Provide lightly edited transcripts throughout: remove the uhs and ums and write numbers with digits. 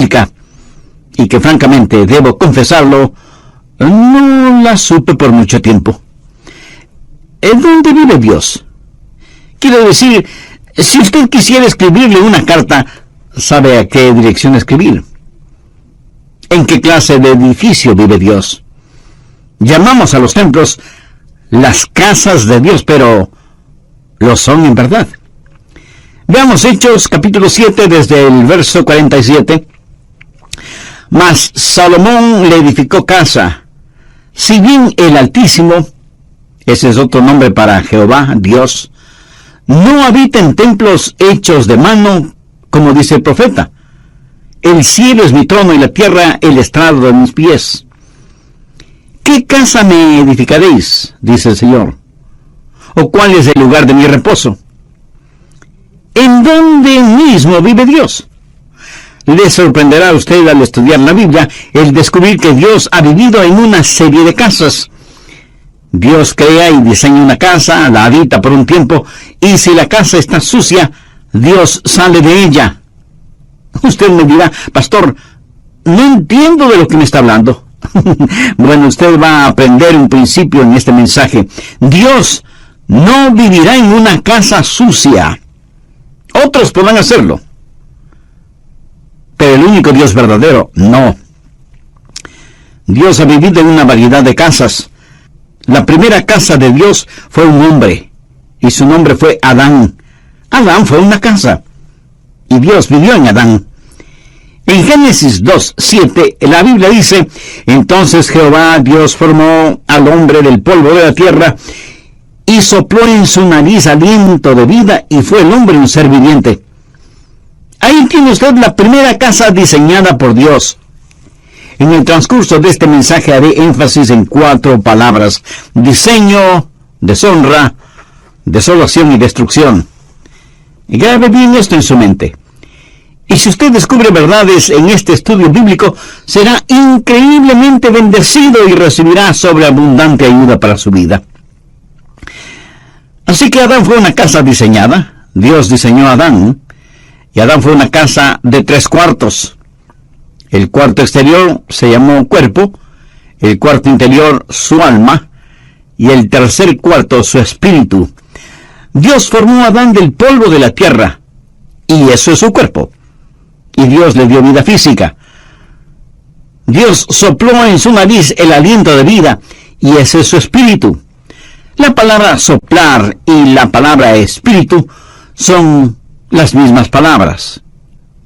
bíblica, y que francamente, debo confesarlo, no la supe por mucho tiempo. ¿En dónde vive Dios? Quiero decir, si usted quisiera escribirle una carta, ¿sabe a qué dirección escribir? ¿En qué clase de edificio vive Dios? Llamamos a los templos las casas de Dios, pero ¿lo son en verdad? Veamos Hechos capítulo 7 desde el verso 47. Mas Salomón le edificó casa, si bien el Altísimo, ese es otro nombre para Jehová, Dios, no habita en templos hechos de mano, como dice el profeta. El cielo es mi trono y la tierra el estrado de mis pies. ¿Qué casa me edificaréis?, dice el Señor. ¿O cuál es el lugar de mi reposo? ¿En dónde mismo vive Dios? Le sorprenderá a usted al estudiar la Biblia el descubrir que Dios ha vivido en una serie de casas. Dios crea y diseña una casa, la habita por un tiempo, y si la casa está sucia, Dios sale de ella. Usted me dirá, pastor, no entiendo de lo que me está hablando. Bueno, usted va a aprender un principio en este mensaje. Dios no vivirá en una casa sucia. Otros podrán hacerlo, pero el único Dios verdadero, no. Dios ha vivido en una variedad de casas. La primera casa de Dios fue un hombre, y su nombre fue Adán. Adán fue una casa, y Dios vivió en Adán. En Génesis 2:7, la Biblia dice, entonces Jehová Dios formó al hombre del polvo de la tierra, y sopló en su nariz aliento de vida, y fue el hombre un ser viviente. Ahí tiene usted la primera casa diseñada por Dios. En el transcurso de este mensaje haré énfasis en 4 palabras: diseño, deshonra, desolación y destrucción. Y grabe bien esto en su mente. Y si usted descubre verdades en este estudio bíblico, será increíblemente bendecido y recibirá sobreabundante ayuda para su vida. Así que Adán fue una casa diseñada. Dios diseñó a Adán. Y Adán fue una casa de 3 cuartos. El cuarto exterior se llamó cuerpo, el cuarto interior su alma, y el tercer cuarto su espíritu. Dios formó a Adán del polvo de la tierra, y eso es su cuerpo. Y Dios le dio vida física. Dios sopló en su nariz el aliento de vida, y ese es su espíritu. La palabra soplar y la palabra espíritu son las mismas palabras.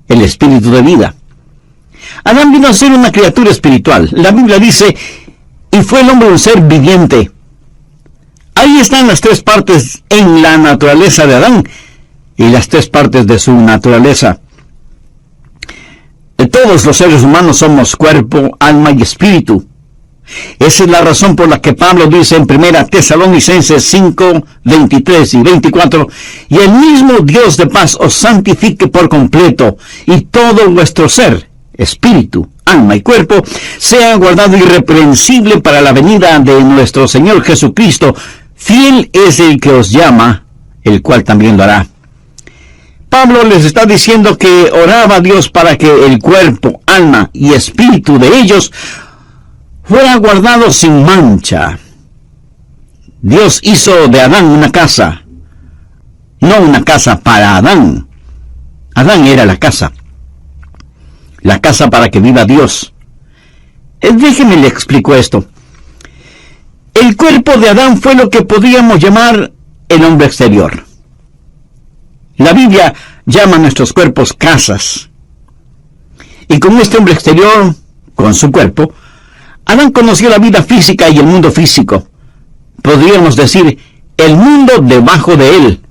El espíritu de vida. Adán vino a ser una criatura espiritual. La Biblia dice, y fue el hombre un ser viviente. Ahí están las 3 partes en la naturaleza de Adán y las 3 partes de su naturaleza. Todos los seres humanos somos cuerpo, alma y espíritu. Esa es la razón por la que Pablo dice en 1 Tesalonicenses 5, 23 y 24, y el mismo Dios de paz os santifique por completo, y todo vuestro ser, espíritu, alma y cuerpo, sea guardado irreprensible para la venida de nuestro Señor Jesucristo. Fiel es el que os llama, el cual también lo hará. Pablo les está diciendo que oraba a Dios para que el cuerpo, alma y espíritu de ellos fuera guardado sin mancha. Dios hizo de Adán una casa, no una casa para Adán. Adán era la casa para que viva Dios. Déjeme le explico esto. El cuerpo de Adán fue lo que podríamos llamar el hombre exterior. La Biblia llama a nuestros cuerpos casas. Y con este hombre exterior, con su cuerpo, Adán conoció la vida física y el mundo físico. Podríamos decir, el mundo debajo de él.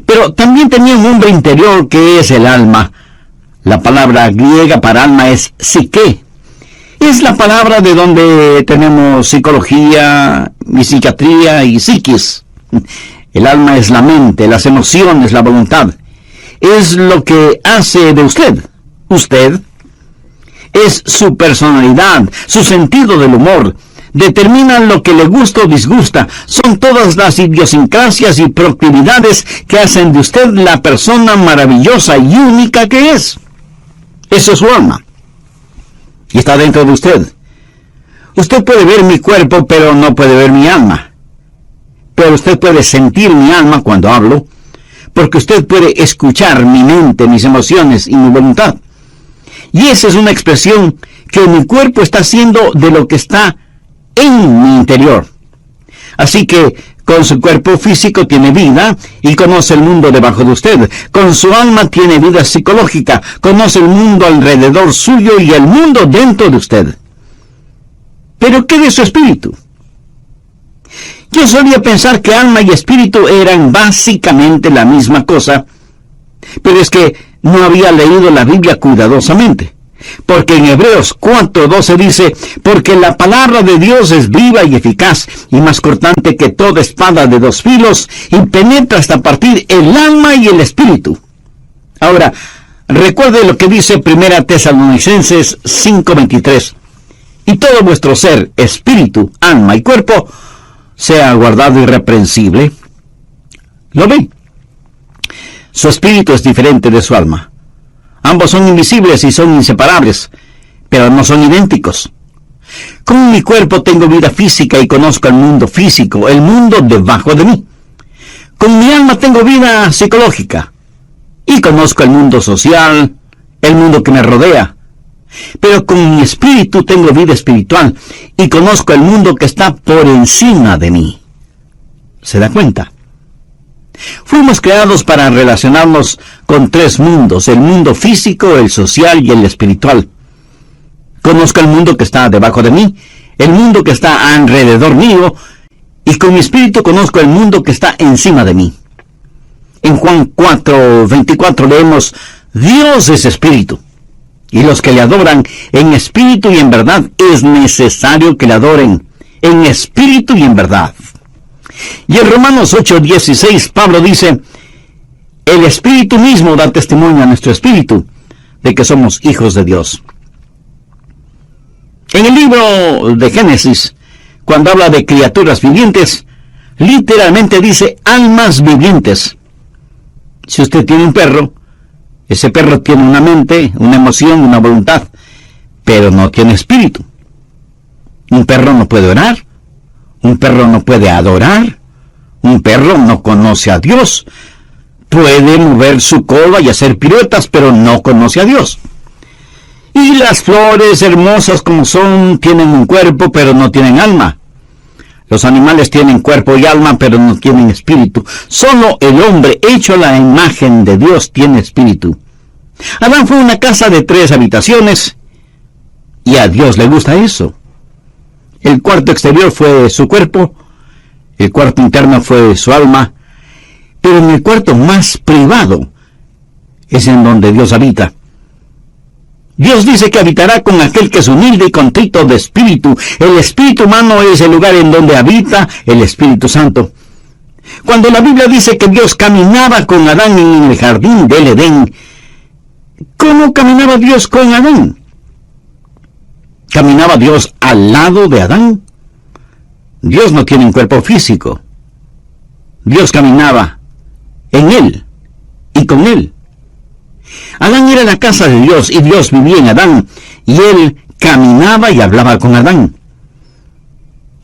Pero también tenía un hombre interior que es el alma. La palabra griega para alma es psique. Es la palabra de donde tenemos psicología, y psiquiatría y psiquis. El alma es la mente, las emociones, la voluntad. Es lo que hace de usted. Usted es su personalidad, su sentido del humor. Determina lo que le gusta o disgusta. Son todas las idiosincrasias y proclividades que hacen de usted la persona maravillosa y única que es. Eso es su alma. Y está dentro de usted. Usted puede ver mi cuerpo, pero no puede ver mi alma. Pero usted puede sentir mi alma cuando hablo, porque usted puede escuchar mi mente, mis emociones y mi voluntad. Y esa es una expresión que mi cuerpo está haciendo de lo que está en mi interior. Así que con su cuerpo físico tiene vida y conoce el mundo debajo de usted. Con su alma tiene vida psicológica, conoce el mundo alrededor suyo y el mundo dentro de usted. ¿Pero qué de su espíritu? Yo solía pensar que alma y espíritu eran básicamente la misma cosa, pero es que no había leído la Biblia cuidadosamente. Porque en Hebreos 4:12 dice, porque la palabra de Dios es viva y eficaz, y más cortante que toda espada de dos filos, y penetra hasta partir el alma y el espíritu. Ahora, recuerde lo que dice 1 Tesalonicenses 5:23. Y todo vuestro ser, espíritu, alma y cuerpo, sea guardado irreprensible. ¿Lo ve? Su espíritu es diferente de su alma. Ambos son invisibles y son inseparables, pero no son idénticos. Con mi cuerpo tengo vida física y conozco el mundo físico, el mundo debajo de mí. Con mi alma tengo vida psicológica y conozco el mundo social, el mundo que me rodea. Pero con mi espíritu tengo vida espiritual y conozco el mundo que está por encima de mí. ¿Se da cuenta? Fuimos creados para relacionarnos con tres mundos, el mundo físico, el social y el espiritual. Conozco el mundo que está debajo de mí, el mundo que está alrededor mío, y con mi espíritu conozco el mundo que está encima de mí. En Juan 4:24 leemos, Dios es espíritu, y los que le adoran en espíritu y en verdad es necesario que le adoren en espíritu y en verdad. Y en Romanos 8:16 Pablo dice, el espíritu mismo da testimonio a nuestro espíritu de que somos hijos de Dios. En el libro de Génesis, cuando habla de criaturas vivientes, literalmente dice almas vivientes. Si usted tiene un perro, ese perro tiene una mente, una emoción, una voluntad, pero no tiene espíritu. Un perro no puede orar, un perro no puede adorar, un perro no conoce a Dios. Puede mover su cola y hacer piruetas, pero no conoce a Dios. Y las flores, hermosas como son, tienen un cuerpo, pero no tienen alma. Los animales tienen cuerpo y alma, pero no tienen espíritu. Solo el hombre, hecho a la imagen de Dios, tiene espíritu. Adán fue una casa de 3 habitaciones, y a Dios le gusta eso. El cuarto exterior fue su cuerpo, el cuarto interno fue su alma, pero en el cuarto más privado es en donde Dios habita. Dios dice que habitará con aquel que es humilde y contrito de espíritu. El espíritu humano es el lugar en donde habita el Espíritu Santo. Cuando la Biblia dice que Dios caminaba con Adán en el jardín del Edén, ¿cómo caminaba Dios con Adán? ¿Caminaba Dios al lado de Adán? Dios no tiene un cuerpo físico. Dios caminaba en él y con él. Adán era la casa de Dios y Dios vivía en Adán y él caminaba y hablaba con Adán.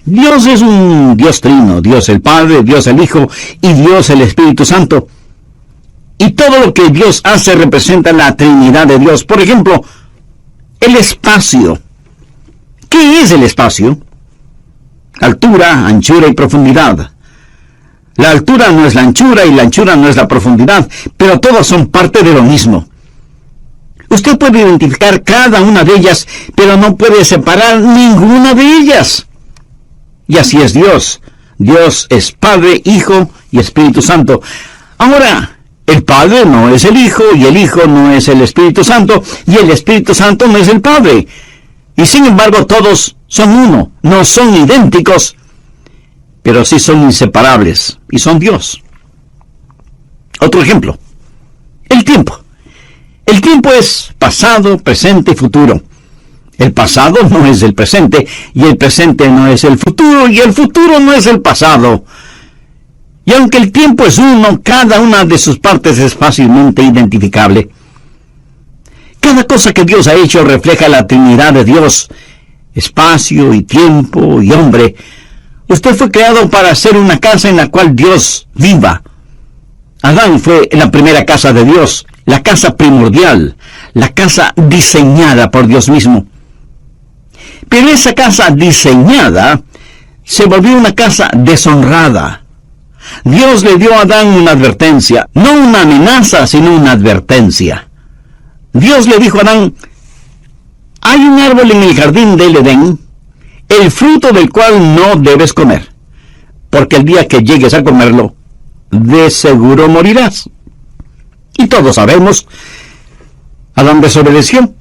Dios es un Dios trino, Dios el Padre, Dios el Hijo y Dios el Espíritu Santo. Y todo lo que Dios hace representa la Trinidad de Dios. Por ejemplo, el espacio. ¿Qué es el espacio? Altura, anchura y profundidad. La altura no es la anchura y la anchura no es la profundidad, pero todas son parte de lo mismo. Usted puede identificar cada una de ellas, pero no puede separar ninguna de ellas. Y así es Dios. Dios es Padre, Hijo y Espíritu Santo. Ahora, el Padre no es el Hijo, y el Hijo no es el Espíritu Santo, y el Espíritu Santo no es el Padre. Y sin embargo, todos son uno, no son idénticos, pero sí son inseparables, y son Dios. Otro ejemplo, el tiempo. El tiempo es pasado, presente y futuro. El pasado no es el presente, y el presente no es el futuro, y el futuro no es el pasado. Y aunque el tiempo es uno, cada una de sus partes es fácilmente identificable. Cada cosa que Dios ha hecho refleja la Trinidad de Dios. Espacio y tiempo y hombre. Usted fue creado para hacer una casa en la cual Dios viva. Adán fue la primera casa de Dios, la casa primordial, la casa diseñada por Dios mismo. Pero esa casa diseñada se volvió una casa deshonrada. Dios le dio a Adán una advertencia, no una amenaza, sino una advertencia. Dios le dijo a Adán: hay un árbol en el jardín del Edén, el fruto del cual no debes comer, porque el día que llegues a comerlo, de seguro morirás. Y todos sabemos, Adán desobedeció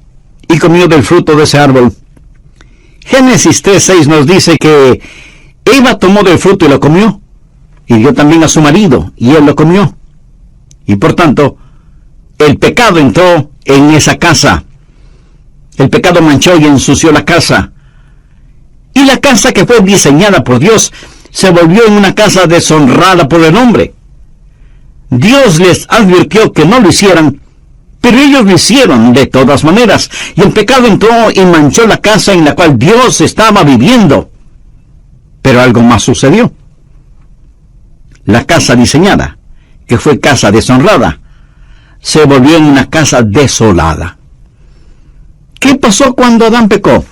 y comió del fruto de ese árbol. Génesis 3:6 nos dice que Eva tomó del fruto y lo comió, y dio también a su marido, y él lo comió. Y por tanto, el pecado entró en esa casa. El pecado manchó y ensució la casa. Y la casa que fue diseñada por Dios se volvió en una casa deshonrada por el hombre. Dios les advirtió que no lo hicieran, pero ellos lo hicieron de todas maneras. Y el pecado entró y manchó la casa en la cual Dios estaba viviendo. Pero algo más sucedió. La casa diseñada, que fue casa deshonrada, se volvió en una casa desolada. ¿Qué pasó cuando Adán pecó?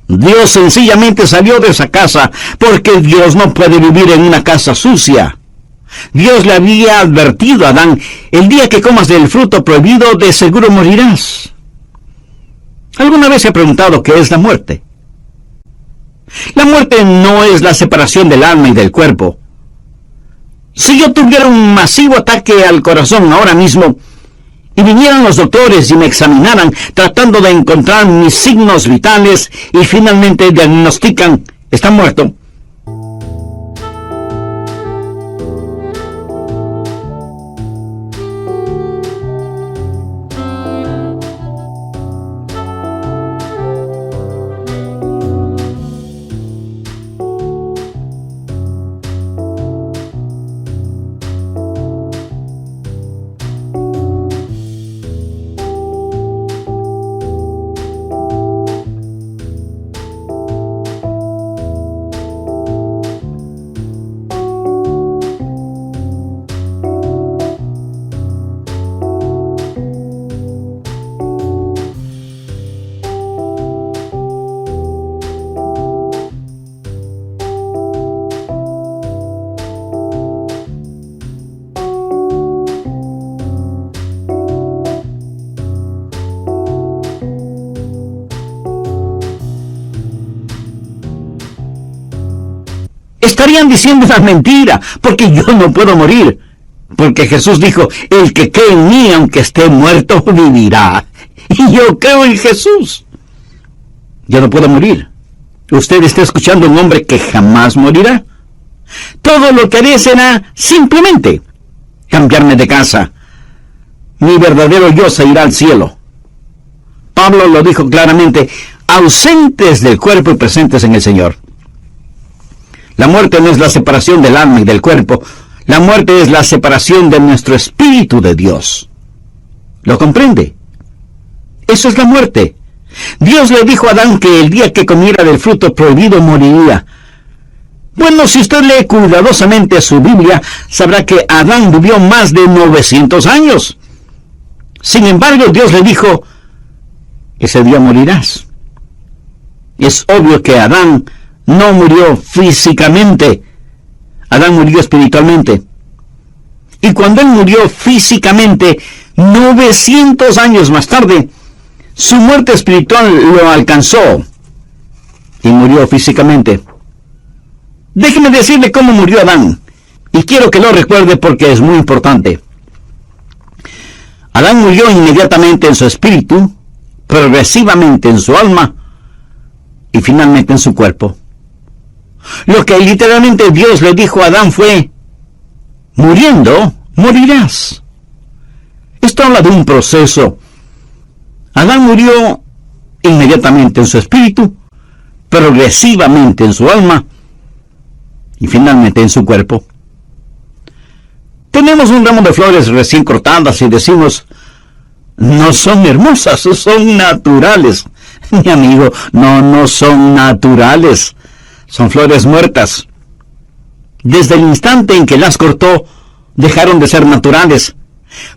Dios sencillamente salió de esa casa, porque Dios no puede vivir en una casa sucia. Dios le había advertido a Adán: el día que comas del fruto prohibido, de seguro morirás. ¿Alguna vez se ha preguntado qué es la muerte? La muerte no es la separación del alma y del cuerpo. Si yo tuviera un masivo ataque al corazón ahora mismo, y vinieran los doctores y me examinaran tratando de encontrar mis signos vitales y finalmente diagnostican: está muerto, estarían diciendo una mentira, porque yo no puedo morir. Porque Jesús dijo: el que cree en mí, aunque esté muerto, vivirá. Y yo creo en Jesús. Yo no puedo morir. Usted está escuchando a un hombre que jamás morirá. Todo lo que haré será simplemente cambiarme de casa. Mi verdadero yo se irá al cielo. Pablo lo dijo claramente: ausentes del cuerpo y presentes en el Señor. La muerte no es la separación del alma y del cuerpo. La muerte es la separación de nuestro espíritu de Dios. ¿Lo comprende? Eso es la muerte. Dios le dijo a Adán que el día que comiera del fruto prohibido moriría. Bueno, si usted lee cuidadosamente su Biblia, sabrá que Adán vivió más de 900 años. Sin embargo, Dios le dijo: ese día morirás. Es obvio que Adán no murió físicamente. Adán murió espiritualmente. Y cuando él murió físicamente, 900 años más tarde, su muerte espiritual lo alcanzó y murió físicamente. Déjeme decirle cómo murió Adán, y quiero que lo recuerde porque es muy importante. Adán murió inmediatamente en su espíritu, progresivamente en su alma y finalmente en su cuerpo. Lo que literalmente Dios le dijo a Adán fue: muriendo, morirás. Esto habla de un proceso. Adán murió inmediatamente en su espíritu, progresivamente en su alma y finalmente en su cuerpo. Tenemos un ramo de flores recién cortadas y decimos: no son hermosas, son naturales. Mi amigo, no son naturales. Son flores muertas. Desde el instante en que las cortó, dejaron de ser naturales,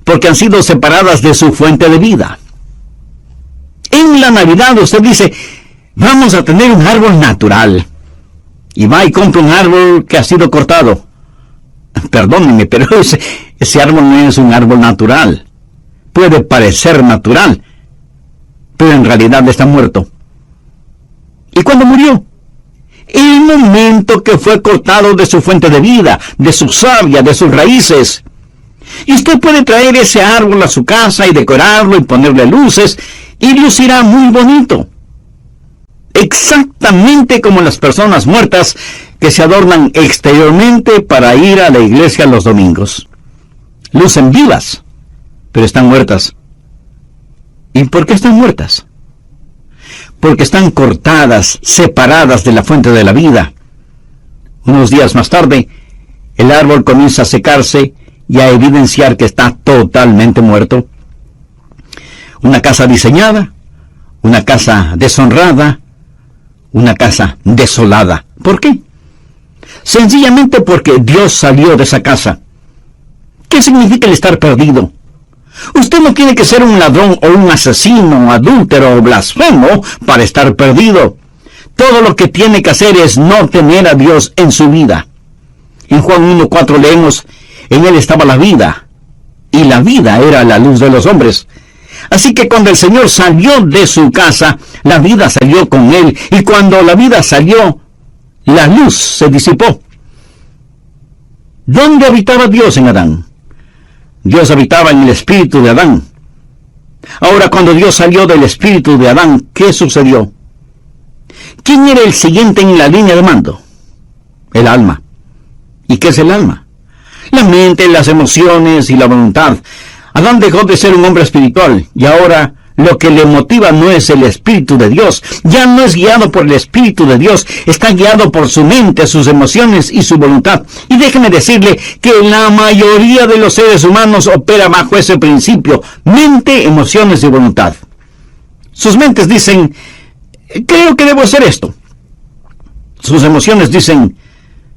porque han sido separadas de su fuente de vida. En la Navidad usted dice, vamos a tener un árbol natural. Y va y compra un árbol que ha sido cortado. Perdónenme, pero ese árbol no es un árbol natural. Puede parecer natural, pero en realidad está muerto. ¿Y cuándo murió? El momento que fue cortado de su fuente de vida, de su savia, de sus raíces. Y usted puede traer ese árbol a su casa y decorarlo y ponerle luces, y lucirá muy bonito. Exactamente como las personas muertas que se adornan exteriormente para ir a la iglesia los domingos. Lucen vivas, pero están muertas. ¿Y por qué están muertas? Porque están cortadas, separadas de la fuente de la vida. Unos días más tarde, el árbol comienza a secarse y a evidenciar que está totalmente muerto. Una casa diseñada, una casa deshonrada, una casa desolada. ¿Por qué? Sencillamente porque Dios salió de esa casa. ¿Qué significa el estar perdido? Usted no tiene que ser un ladrón o un asesino, adúltero o blasfemo para estar perdido. Todo lo que tiene que hacer es no tener a Dios en su vida. En Juan 1:4 leemos, en él estaba la vida, y la vida era la luz de los hombres. Así que cuando el Señor salió de su casa, la vida salió con él, y cuando la vida salió, la luz se disipó. ¿Dónde habitaba Dios en Adán? Dios habitaba en el espíritu de Adán. Ahora, cuando Dios salió del espíritu de Adán, ¿qué sucedió? ¿Quién era el siguiente en la línea de mando? El alma. ¿Y qué es el alma? La mente, las emociones y la voluntad. Adán dejó de ser un hombre espiritual y ahora lo que le motiva no es el Espíritu de Dios. Ya no es guiado por el Espíritu de Dios, está guiado por su mente, sus emociones y su voluntad. Y déjeme decirle que la mayoría de los seres humanos opera bajo ese principio: mente, emociones y voluntad. Sus mentes dicen, creo que debo hacer esto. Sus emociones dicen,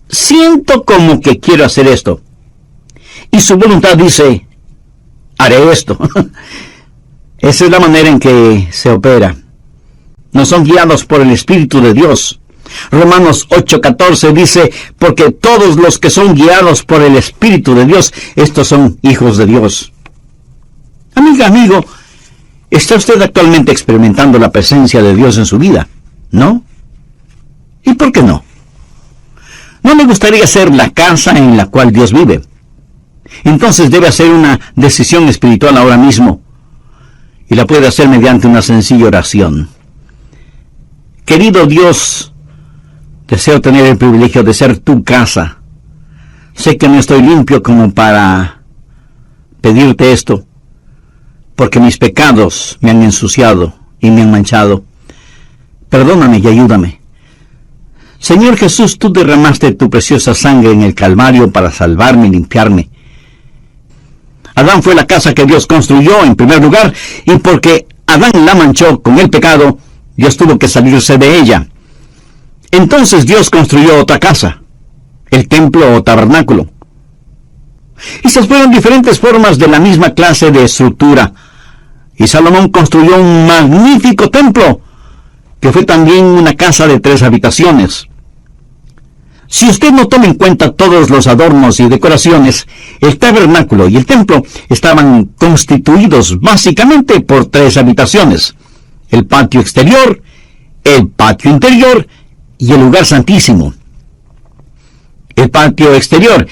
siento como que quiero hacer esto. Y su voluntad dice, haré esto. Esa es la manera en que se opera. No son guiados por el Espíritu de Dios. Romanos 8:14 dice, porque todos los que son guiados por el Espíritu de Dios, estos son hijos de Dios. Amiga, amigo, ¿está usted actualmente experimentando la presencia de Dios en su vida? ¿No? ¿Y por qué no? ¿No le gustaría ser la casa en la cual Dios vive? Entonces debe hacer una decisión espiritual ahora mismo. Y la puede hacer mediante una sencilla oración. Querido Dios, deseo tener el privilegio de ser tu casa. Sé que no estoy limpio como para pedirte esto, porque mis pecados me han ensuciado y me han manchado. Perdóname y ayúdame. Señor Jesús, tú derramaste tu preciosa sangre en el Calvario para salvarme y limpiarme. Adán fue la casa que Dios construyó en primer lugar, y porque Adán la manchó con el pecado, Dios tuvo que salirse de ella. Entonces Dios construyó otra casa, el templo o tabernáculo. Esas fueron diferentes formas de la misma clase de estructura. Y Salomón construyó un magnífico templo, que fue también una casa de 3 habitaciones. Si usted no toma en cuenta todos los adornos y decoraciones, el tabernáculo y el templo estaban constituidos básicamente por 3 habitaciones: el patio exterior, el patio interior y el lugar santísimo. El patio exterior,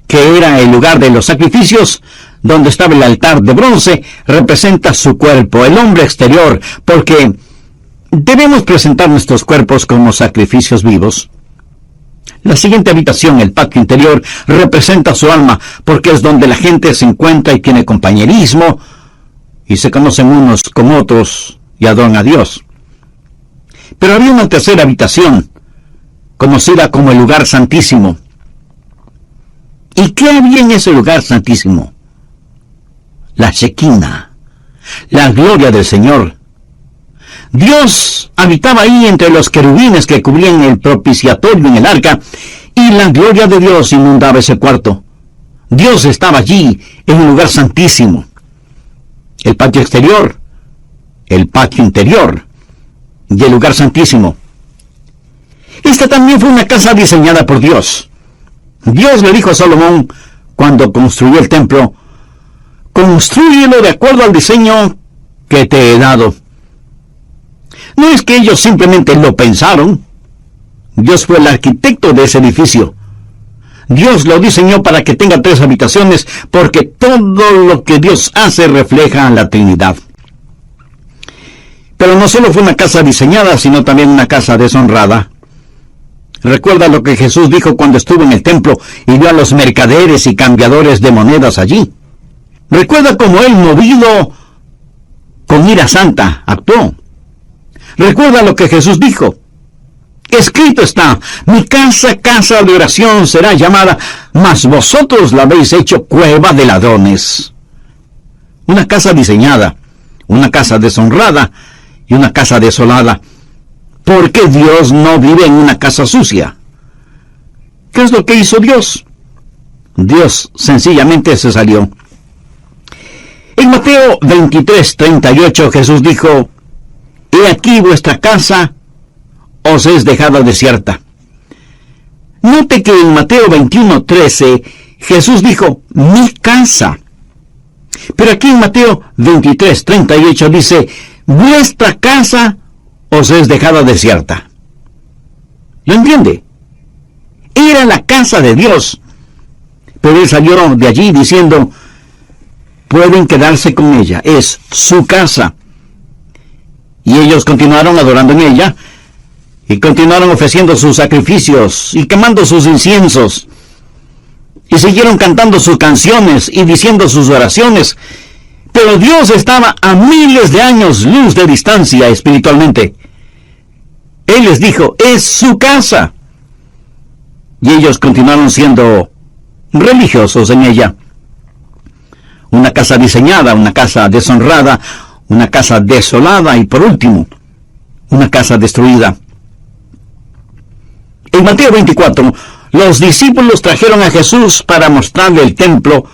que era el lugar de los sacrificios, donde estaba el altar de bronce, representa su cuerpo, el hombre exterior, porque debemos presentar nuestros cuerpos como sacrificios vivos. La siguiente habitación, el patio interior, representa su alma, porque es donde la gente se encuentra y tiene compañerismo, y se conocen unos con otros y adoran a Dios. Pero había una tercera habitación, conocida como el lugar santísimo. ¿Y qué había en ese lugar santísimo? La Shekinah, la gloria del Señor. Dios habitaba ahí entre los querubines que cubrían el propiciatorio en el arca, y la gloria de Dios inundaba ese cuarto. Dios estaba allí, en un lugar santísimo. El patio exterior, el patio interior y el lugar santísimo. Esta también fue una casa diseñada por Dios. Dios le dijo a Salomón, cuando construyó el templo: «Constrúyelo de acuerdo al diseño que te he dado». No es que ellos simplemente lo pensaron. Dios fue el arquitecto de ese edificio. Dios lo diseñó para que tenga 3 habitaciones, porque todo lo que Dios hace refleja a la Trinidad. Pero no solo fue una casa diseñada, sino también una casa deshonrada. Recuerda lo que Jesús dijo cuando estuvo en el templo y vio a los mercaderes y cambiadores de monedas allí. Recuerda cómo él, movido con ira santa, actuó. Recuerda lo que Jesús dijo: «Escrito está, mi casa, casa de oración será llamada, mas vosotros la habéis hecho cueva de ladrones». Una casa diseñada, una casa deshonrada y una casa desolada. ¿Por qué Dios no vive en una casa sucia? ¿Qué es lo que hizo Dios? Dios sencillamente se salió. En Mateo 23:38 Jesús dijo: «He aquí vuestra casa os es dejada desierta». Note que en Mateo 21:13 Jesús dijo: «mi casa». Pero aquí en Mateo 23:38 dice: «vuestra casa os es dejada desierta». ¿Lo entiende? Era la casa de Dios, pero él salió de allí diciendo: «pueden quedarse con ella, es su casa». Y ellos continuaron adorando en ella, y continuaron ofreciendo sus sacrificios y quemando sus inciensos, y siguieron cantando sus canciones y diciendo sus oraciones. Pero Dios estaba a miles de años luz de distancia espiritualmente. Él les dijo: «es su casa». Y ellos continuaron siendo religiosos en ella. Una casa diseñada, una casa deshonrada, una casa desolada y, por último, una casa destruida. En Mateo 24, los discípulos trajeron a Jesús para mostrarle el templo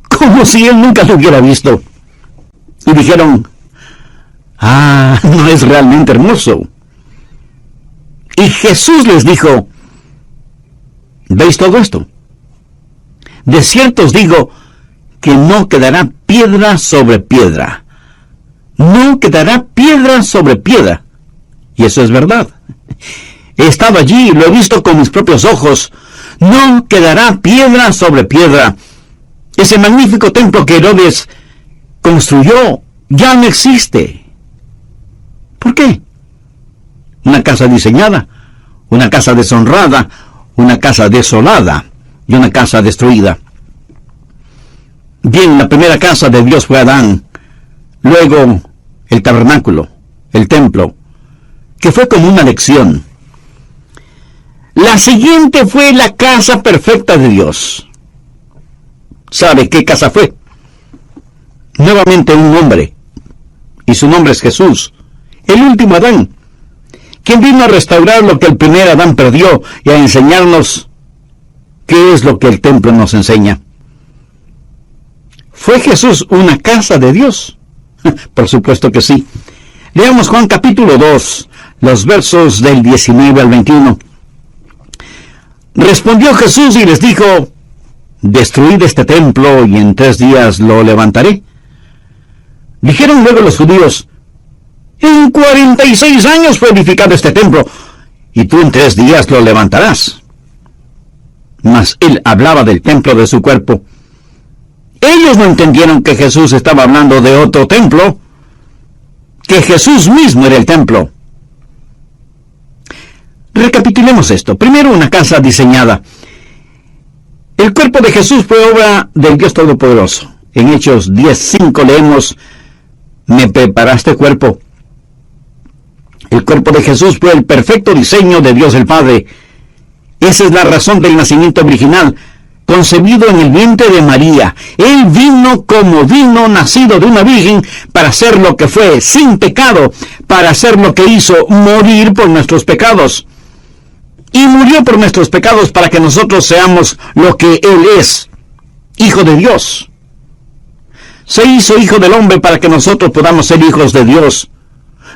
como si él nunca lo hubiera visto. Y dijeron: «ah, no es realmente hermoso». Y Jesús les dijo: «¿veis todo esto? De cierto os digo que no quedará piedra sobre piedra. No quedará piedra sobre piedra». Y eso es verdad. He estado allí y lo he visto con mis propios ojos. No quedará piedra sobre piedra. Ese magnífico templo que Herodes construyó ya no existe. ¿Por qué? Una casa diseñada, una casa deshonrada, una casa desolada y una casa destruida. Bien, la primera casa de Dios fue Adán, luego el tabernáculo, el templo, que fue como una lección. La siguiente fue la casa perfecta de Dios. ¿Sabe qué casa fue? Nuevamente un hombre, y su nombre es Jesús, el último Adán, quien vino a restaurar lo que el primer Adán perdió y a enseñarnos qué es lo que el templo nos enseña. ¿Fue Jesús una casa de Dios? Por supuesto que sí. Leamos Juan capítulo 2, los versos del 19 al 21. Respondió Jesús y les dijo: «destruid este templo y en 3 días lo levantaré». Dijeron luego los judíos: «en 46 años fue edificado este templo, y tú en 3 días lo levantarás». Mas él hablaba del templo de su cuerpo. Ellos no entendieron que Jesús estaba hablando de otro templo, que Jesús mismo era el templo. Recapitulemos esto. Primero, una casa diseñada. El cuerpo de Jesús fue obra del Dios Todopoderoso. En Hechos 10:5 leemos: «me preparaste cuerpo». El cuerpo de Jesús fue el perfecto diseño de Dios el Padre. Esa es la razón del nacimiento original, concebido en el vientre de María. Él vino como vino, nacido de una virgen, para hacer lo que fue, sin pecado, para hacer lo que hizo, morir por nuestros pecados. Y murió por nuestros pecados para que nosotros seamos lo que Él es, Hijo de Dios. Se hizo Hijo del Hombre para que nosotros podamos ser hijos de Dios.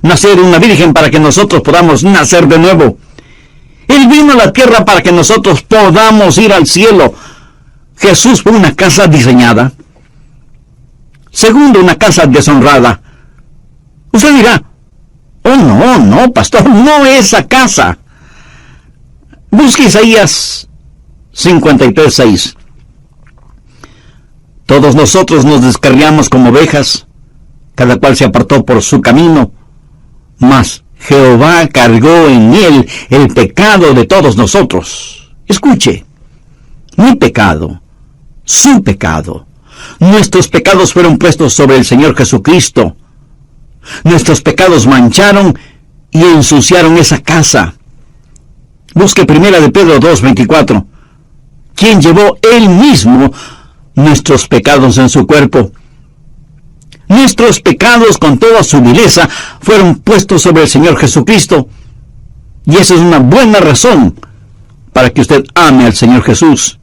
Nacer de una virgen para que nosotros podamos nacer de nuevo. Él vino a la tierra para que nosotros podamos ir al cielo. Jesús fue una casa diseñada. Segundo, una casa deshonrada. Usted dirá, oh no, pastor, no esa casa. Busque Isaías 53:6. Todos nosotros nos descarriamos como ovejas, cada cual se apartó por su camino, mas Jehová cargó en él el pecado de todos nosotros. Escuche, mi pecado, su pecado, nuestros pecados fueron puestos sobre el Señor Jesucristo. Nuestros pecados mancharon y ensuciaron esa casa. Busque 1 de Pedro 2:24, quien llevó él mismo nuestros pecados en su cuerpo. Nuestros pecados con toda su vileza fueron puestos sobre el Señor Jesucristo. Y esa es una buena razón para que usted ame al Señor Jesús.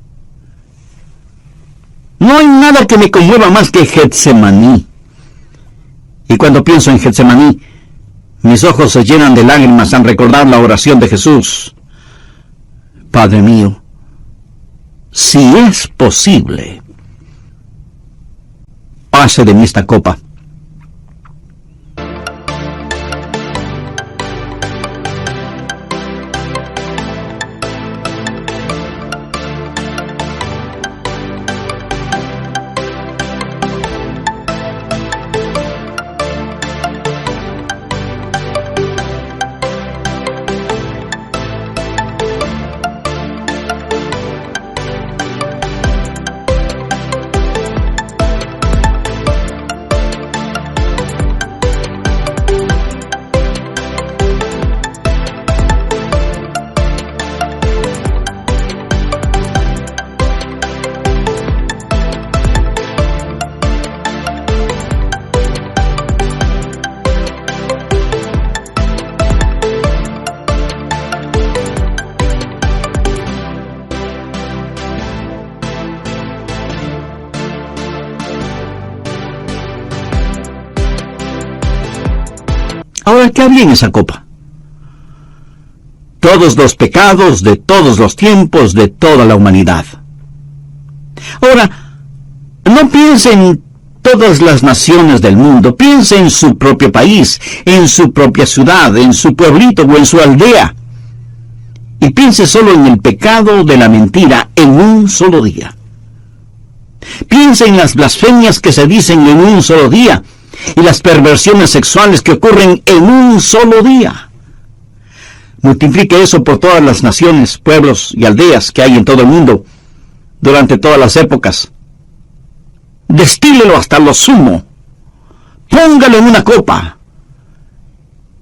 No hay nada que me conmueva más que Getsemaní. Y cuando pienso en Getsemaní, mis ojos se llenan de lágrimas al recordar la oración de Jesús. Padre mío, si es posible, pase de mí esta copa. Ahora, ¿qué había en esa copa? Todos los pecados de todos los tiempos de toda la humanidad. Ahora, no piense en todas las naciones del mundo, piense en su propio país, en su propia ciudad, en su pueblito o en su aldea. Y piense solo en el pecado de la mentira en un solo día. Piense en las blasfemias que se dicen en un solo día y las perversiones sexuales que ocurren en un solo día. Multiplique eso por todas las naciones, pueblos y aldeas que hay en todo el mundo durante todas las épocas. Destílelo hasta lo sumo. Póngalo en una copa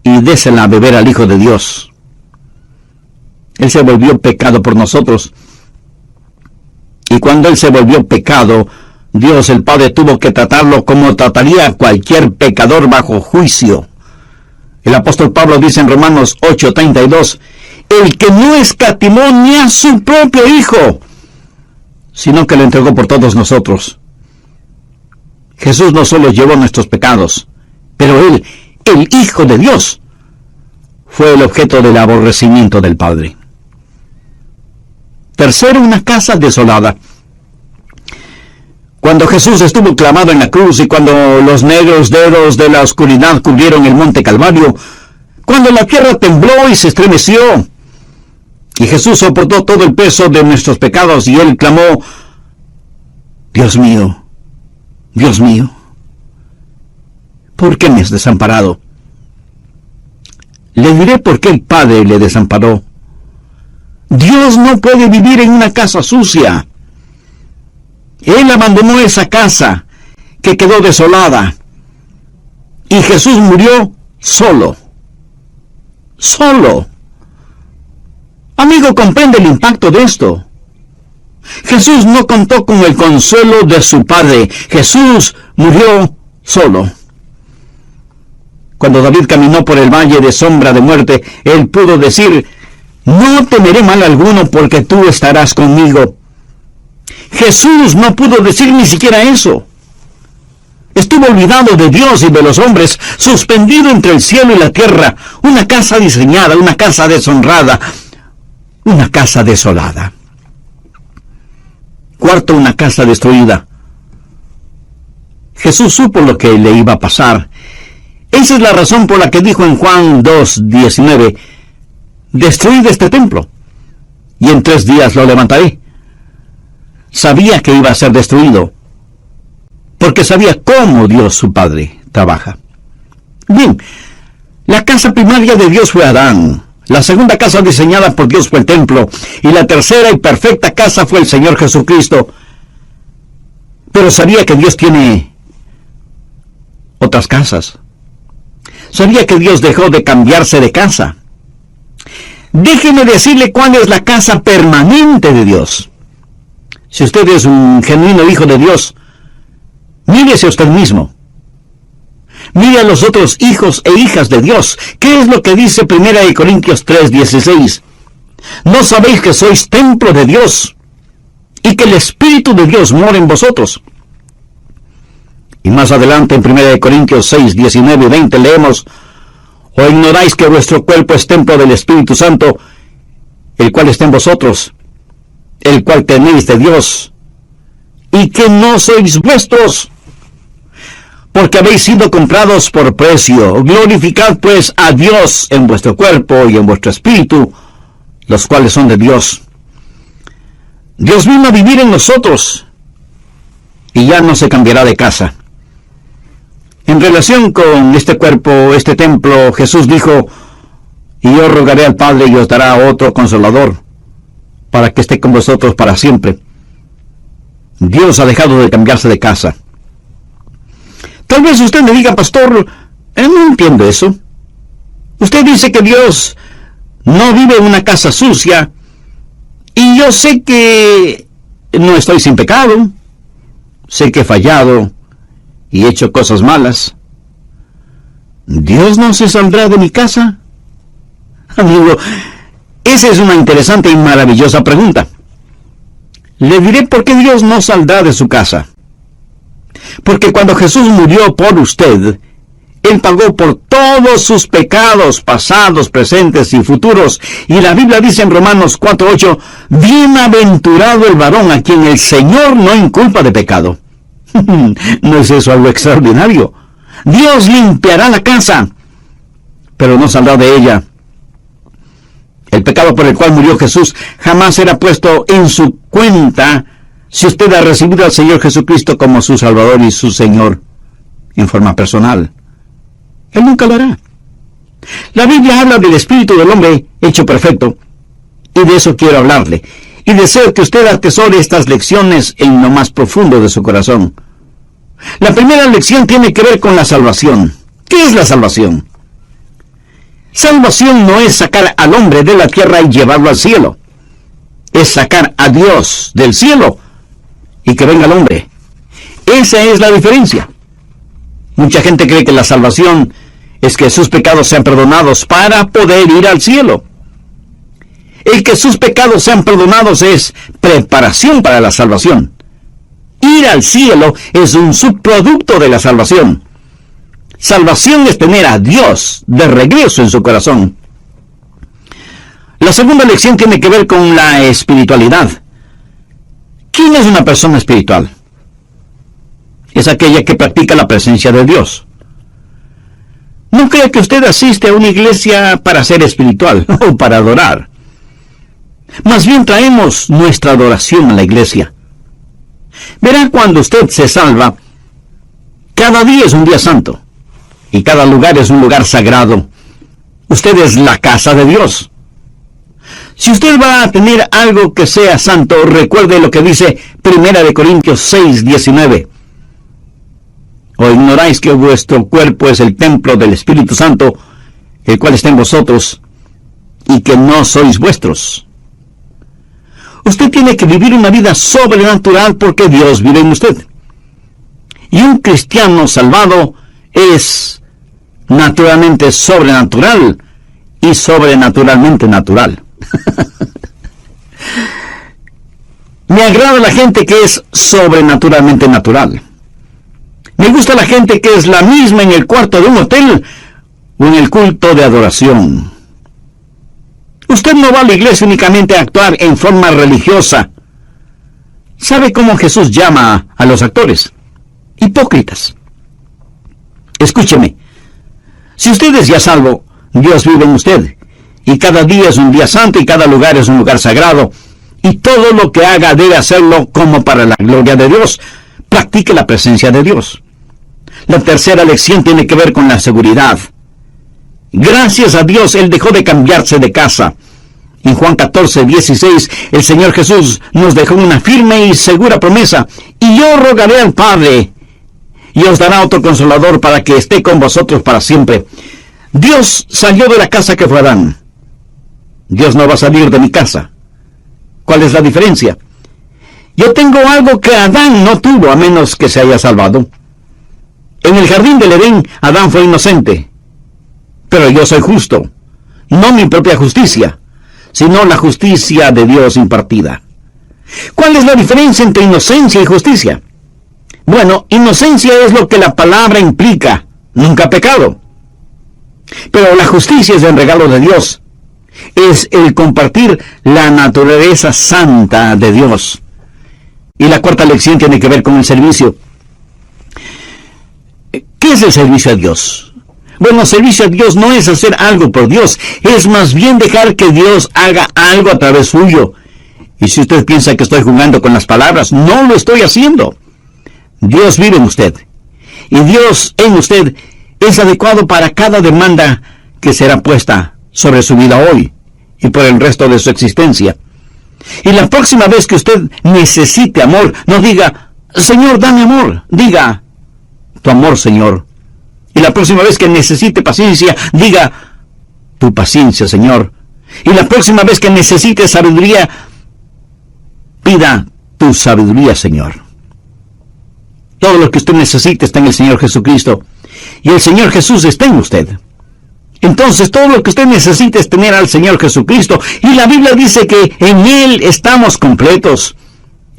y désela a beber al Hijo de Dios. Él se volvió pecado por nosotros. Y cuando Él se volvió pecado, Dios el Padre tuvo que tratarlo como trataría a cualquier pecador bajo juicio. El apóstol Pablo dice en Romanos 8:32, el que no escatimó ni a su propio Hijo, sino que lo entregó por todos nosotros. Jesús no solo llevó nuestros pecados, pero Él, el Hijo de Dios, fue el objeto del aborrecimiento del Padre. Tercero, una casa desolada. Cuando Jesús estuvo clavado en la cruz y cuando los negros dedos de la oscuridad cubrieron el monte Calvario, cuando la tierra tembló y se estremeció, y Jesús soportó todo el peso de nuestros pecados, y Él clamó, Dios mío, ¿por qué me has desamparado? Le diré por qué el Padre le desamparó. Dios no puede vivir en una casa sucia. Él abandonó esa casa que quedó desolada. Y Jesús murió solo. Solo. Amigo, comprende el impacto de esto. Jesús no contó con el consuelo de su Padre. Jesús murió solo. Cuando David caminó por el valle de sombra de muerte, él pudo decir: no temeré mal alguno, porque tú estarás conmigo. Jesús no pudo decir ni siquiera eso. Estuvo olvidado de Dios y de los hombres, suspendido entre el cielo y la tierra, una casa diseñada, una casa deshonrada, una casa desolada. Cuarto, una casa destruida. Jesús supo lo que le iba a pasar. Esa es la razón por la que dijo en Juan 2:19, destruid este templo, y en 3 días lo levantaré. Sabía que iba a ser destruido, porque sabía cómo Dios su Padre trabaja. Bien, la casa primaria de Dios fue Adán. La segunda casa diseñada por Dios fue el templo, y la tercera y perfecta casa fue el Señor Jesucristo. Pero sabía que Dios tiene otras casas. Sabía que Dios dejó de cambiarse de casa. Déjeme decirle cuál es la casa permanente de Dios. Si usted es un genuino hijo de Dios, mírese a usted mismo. Mire a los otros hijos e hijas de Dios. ¿Qué es lo que dice 1 Corintios 3:16? ¿No sabéis que sois templo de Dios y que el Espíritu de Dios mora en vosotros? Y más adelante en 1 Corintios 6:19 y 20 leemos: ¿o ignoráis que vuestro cuerpo es templo del Espíritu Santo, el cual está en vosotros, el cual tenéis de Dios, y que no sois vuestros? Porque habéis sido comprados por precio. Glorificad pues a Dios en vuestro cuerpo y en vuestro espíritu, los cuales son de Dios. Dios vino a vivir en nosotros, y ya no se cambiará de casa. En relación con este cuerpo, este templo, Jesús dijo: y yo rogaré al Padre y os dará otro Consolador, para que esté con vosotros para siempre. Dios ha dejado de cambiarse de casa. Tal vez usted me diga: pastor, no entiendo eso. Usted dice que Dios no vive en una casa sucia, y yo sé que no estoy sin pecado, sé que he fallado y he hecho cosas malas. ¿Dios no se saldrá de mi casa? Amigo, esa es una interesante y maravillosa pregunta. Le diré por qué Dios no saldrá de su casa. Porque cuando Jesús murió por usted, Él pagó por todos sus pecados pasados, presentes y futuros. Y la Biblia dice en Romanos 4:8, bienaventurado el varón a quien el Señor no inculpa de pecado. ¿No es eso algo extraordinario? Dios limpiará la casa, pero no saldrá de ella. El pecado por el cual murió Jesús jamás será puesto en su cuenta si usted ha recibido al Señor Jesucristo como su Salvador y su Señor en forma personal. Él nunca lo hará. La Biblia habla del espíritu del hombre hecho perfecto, y de eso quiero hablarle. Y deseo que usted atesore estas lecciones en lo más profundo de su corazón. La primera lección tiene que ver con la salvación. ¿Qué es la salvación? Salvación no es sacar al hombre de la tierra y llevarlo al cielo. Es sacar a Dios del cielo y que venga el hombre. Esa es la diferencia. Mucha gente cree que la salvación es que sus pecados sean perdonados para poder ir al cielo. El que sus pecados sean perdonados es preparación para la salvación. Ir al cielo es un subproducto de la salvación. Salvación es tener a Dios de regreso en su corazón. La segunda lección tiene que ver con la espiritualidad. ¿Quién es una persona espiritual? Es aquella que practica la presencia de Dios. No crea que usted asiste a una iglesia para ser espiritual o para adorar. Más bien traemos nuestra adoración a la iglesia. Verá, cuando usted se salva, cada día es un día santo, y cada lugar es un lugar sagrado. Usted es la casa de Dios. Si usted va a tener algo que sea santo, recuerde lo que dice 1 Corintios 6:19. ¿O ignoráis que vuestro cuerpo es el templo del Espíritu Santo, el cual está en vosotros, y que no sois vuestros? Usted tiene que vivir una vida sobrenatural porque Dios vive en usted. Y un cristiano salvado es naturalmente sobrenatural y sobrenaturalmente natural. Me agrada la gente que es sobrenaturalmente natural. Me gusta la gente que es la misma en el cuarto de un hotel o en el culto de adoración. Usted no va a la iglesia únicamente a actuar en forma religiosa. ¿Sabe cómo Jesús llama a los actores? Hipócritas. Escúcheme. Si usted es ya salvo, Dios vive en usted. Y cada día es un día santo y cada lugar es un lugar sagrado. Y todo lo que haga debe hacerlo como para la gloria de Dios. Practique la presencia de Dios. La tercera lección tiene que ver con la seguridad. Gracias a Dios, Él dejó de cambiarse de casa. En Juan 14:16, el Señor Jesús nos dejó una firme y segura promesa. Y yo rogaré al Padre, y os dará otro consolador para que esté con vosotros para siempre. Dios salió de la casa que fue Adán. Dios no va a salir de mi casa. ¿Cuál es la diferencia? Yo tengo algo que Adán no tuvo, a menos que se haya salvado. En el jardín del Edén, Adán fue inocente. Pero yo soy justo. No mi propia justicia, sino la justicia de Dios impartida. ¿Cuál es la diferencia entre inocencia y justicia? Bueno, inocencia es lo que la palabra implica, nunca pecado. Pero la justicia es el regalo de Dios. Es el compartir la naturaleza santa de Dios. Y la cuarta lección tiene que ver con el servicio. ¿Qué es el servicio a Dios? Bueno, servicio a Dios no es hacer algo por Dios, es más bien dejar que Dios haga algo a través suyo. Y si usted piensa que estoy jugando con las palabras, no lo estoy haciendo. Dios vive en usted. Y Dios en usted es adecuado para cada demanda que será puesta sobre su vida hoy y por el resto de su existencia. Y la próxima vez que usted necesite amor, no diga, Señor, dame amor. Diga, tu amor, Señor. Y la próxima vez que necesite paciencia, diga, tu paciencia, Señor. Y la próxima vez que necesite sabiduría, pida tu sabiduría, Señor. Todo lo que usted necesite está en el Señor Jesucristo. Y el Señor Jesús está en usted. Entonces todo lo que usted necesita es tener al Señor Jesucristo. Y la Biblia dice que en Él estamos completos.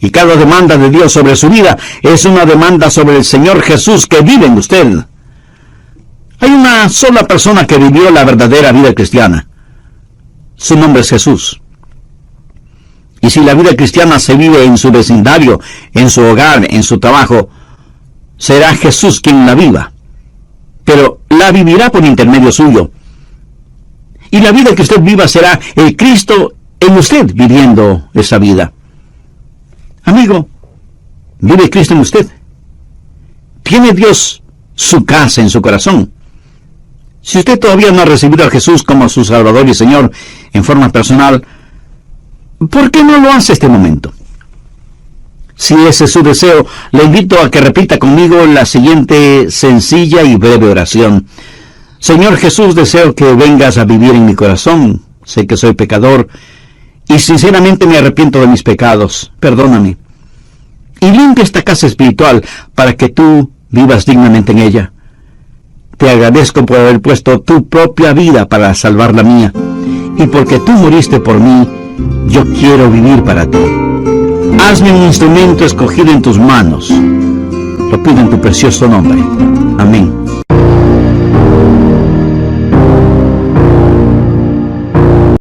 Y cada demanda de Dios sobre su vida es una demanda sobre el Señor Jesús que vive en usted. Hay una sola persona que vivió la verdadera vida cristiana. Su nombre es Jesús. Y si la vida cristiana se vive en su vecindario, en su hogar, en su trabajo, será Jesús quien la viva. Pero la vivirá por intermedio suyo. Y la vida que usted viva será el Cristo en usted viviendo esa vida. Amigo, ¿vive Cristo en usted? ¿Tiene Dios su casa en su corazón? Si usted todavía no ha recibido a Jesús como su Salvador y Señor en forma personal, ¿por qué no lo hace este momento? Si ese es su deseo, le invito a que repita conmigo la siguiente sencilla y breve oración. Señor Jesús, deseo que vengas a vivir en mi corazón. Sé que soy pecador y sinceramente me arrepiento de mis pecados. Perdóname. Y limpia esta casa espiritual para que tú vivas dignamente en ella. Te agradezco por haber puesto tu propia vida para salvar la mía. Y porque tú moriste por mí, yo quiero vivir para ti. Hazme un instrumento escogido en tus manos. Lo pido en tu precioso nombre. Amén.